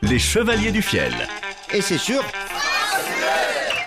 Les Chevaliers du Fiel. Et c'est sûr.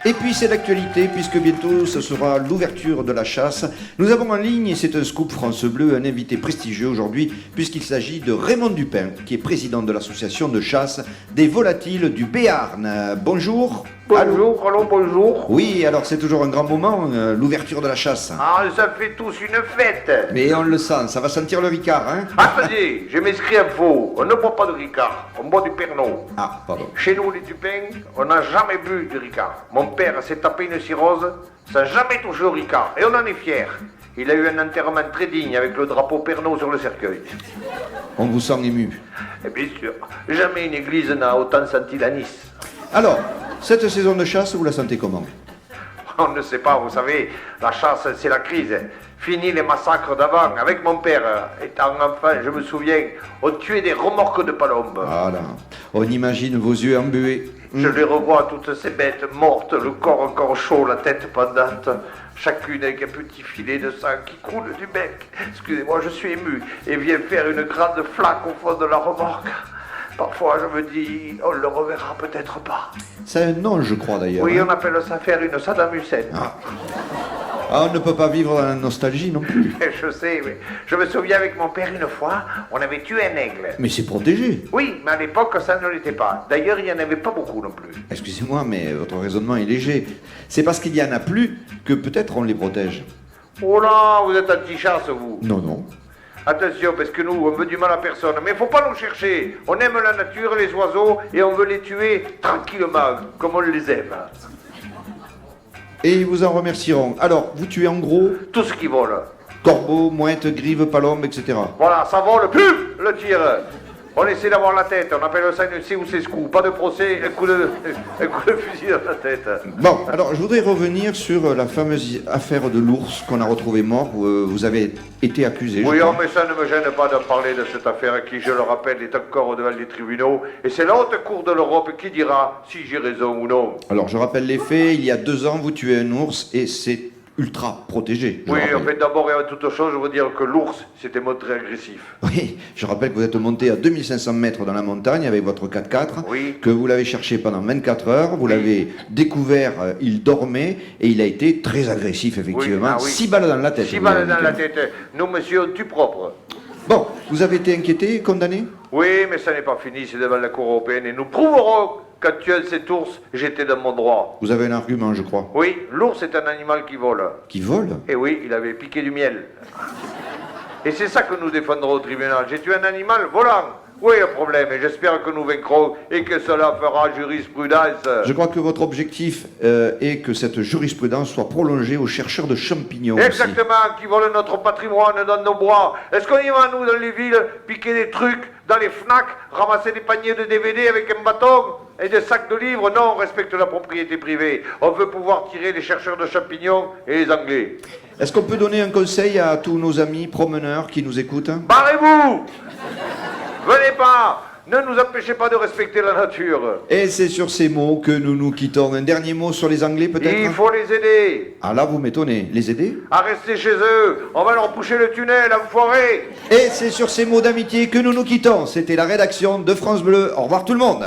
Et puis c'est l'actualité, puisque bientôt ce sera l'ouverture de la chasse. Nous avons en ligne, et c'est un scoop France Bleu, un invité prestigieux aujourd'hui, puisqu'il s'agit de Raymond Dupin, qui est président de l'association de chasse des volatiles du Béarn. Bonjour. Bonjour, allô, bonjour. Oui, alors c'est toujours un grand moment, l'ouverture de la chasse. Ah, ça fait tous une fête. Mais on le sent, ça va sentir le Ricard, hein? Attendez, je m'inscris un faux. On ne boit pas de Ricard, on boit du Pernod. Ah, pardon. Chez nous, les Dupin, on n'a jamais bu de Ricard. Mon père s'est tapé une cirrhose, ça n'a jamais touché au Ricard, et on en est fiers. Il a eu un enterrement très digne avec le drapeau Pernod sur le cercueil. On vous sent ému. Et bien sûr, jamais une église n'a autant senti la Nice. Alors, cette saison de chasse, vous la sentez comment? On ne sait pas, vous savez, la chasse, c'est la crise. Fini les massacres d'avant. Avec mon père, étant enfant, je me souviens, on tuait des remorques de palombes. Voilà, on imagine vos yeux embués. Je les revois, toutes ces bêtes mortes, le corps encore chaud, la tête pendante, chacune avec un petit filet de sang qui coule du bec. Excusez-moi, je suis ému, et vient faire une grande flaque au fond de la remorque. Parfois, je me dis, on le reverra peut-être pas. C'est un nom, je crois, d'ailleurs. Oui, hein. on appelle ça faire une Saddam Hussein. Ah, on ne peut pas vivre dans la nostalgie non plus. Je sais, mais je me souviens avec mon père une fois, on avait tué un aigle. Mais c'est protégé. Oui, mais à l'époque, ça ne l'était pas. D'ailleurs, il n'y en avait pas beaucoup non plus. Excusez-moi, mais votre raisonnement est léger. C'est parce qu'il n'y en a plus que peut-être on les protège. Oh là, vous êtes anti-chasse, vous. Non, non. Attention, parce que nous, on veut du mal à personne. Mais il faut pas nous chercher. On aime la nature, les oiseaux, et on veut les tuer tranquillement, comme on les aime. Et ils vous en remercieront. Alors, vous tuez en gros Tout ce qui vole. corbeaux, mouettes, grives, palombes, etc. Voilà, ça vole, plus le tir. On essaie d'avoir la tête, on appelle ça une C ou C scoop. Pas de procès, un coup de fusil dans la tête. Bon, alors je voudrais revenir sur la fameuse affaire de l'ours qu'on a retrouvé mort, où vous avez été accusé. Oui, je oh, crois. mais ça ne me gêne pas de parler de cette affaire qui, je le rappelle, est encore devant les tribunaux. Et c'est la haute cour de l'Europe qui dira si j'ai raison ou non. Alors je rappelle les faits, il y a 2 ans, vous tuez un ours et c'est ultra protégé. je Oui, rappelle. en fait, d'abord et avant toute chose, je veux dire que l'ours s'était montré agressif. Oui, je rappelle que vous êtes monté à 2500 mètres dans la montagne avec votre 4x4, Oui. que vous l'avez cherché pendant 24 heures, vous l'avez découvert, il dormait, et il a été très agressif, effectivement. Oui, ah oui. 6 balles dans la tête. 6 vous balles avez dans dit. la tête. Nous, monsieur, on tue propre. Bon, vous avez été inquiété, condamné? Oui, mais ça n'est pas fini, c'est devant la Cour européenne. Et nous prouverons qu'en tuant cet ours, j'étais dans mon droit. Vous avez un argument, je crois. Oui, l'ours est un animal qui vole. Qui vole? Et oui, il avait piqué du miel. Et c'est ça que nous défendrons au tribunal. J'ai tué un animal volant. Oui, le problème, et j'espère que nous vaincrons et que cela fera jurisprudence. Je crois que votre objectif est que cette jurisprudence soit prolongée aux chercheurs de champignons aussi. Exactement, qui volent notre patrimoine dans nos bois. Est-ce qu'on y va, nous, dans les villes, piquer des trucs dans les FNAC, ramasser des paniers de DVD avec un bâton et des sacs de livres? Non, on respecte la propriété privée. On veut pouvoir tirer les chercheurs de champignons et les Anglais. Est-ce qu'on peut donner un conseil à tous nos amis promeneurs qui nous écoutent? Barrez-vous! Venez pas! Ne nous empêchez pas de respecter la nature. Et c'est sur ces mots que nous nous quittons. Un dernier mot sur les Anglais, peut-être? Il faut les aider. Ah là, vous m'étonnez. Les aider? À rester chez eux. On va leur boucher le tunnel, enfoirés. Et c'est sur ces mots d'amitié que nous nous quittons. C'était la rédaction de France Bleu. Au revoir tout le monde.